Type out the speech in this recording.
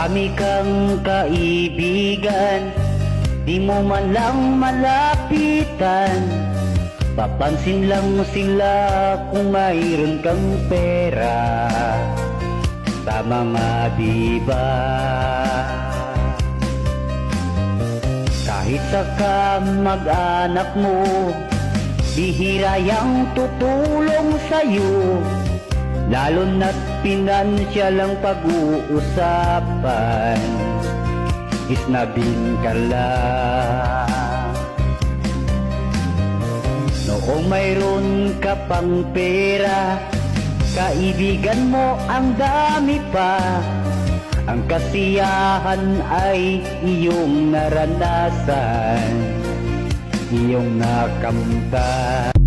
Marami kang kaibigan, di mo man lang malapitan. Papansin lang sila kung mayroon kang pera. Tama nga diba? Kahit sa kamag-anak mo, bihira yang tutulong sa'yo. Lalo na't pinansyal ang pag-uusapan, isnabing ka lang. Noong mayroon ka pang pera, kaibigan mo ang dami pa. Ang kasiyahan ay iyong naranasan, iyong nakamtan.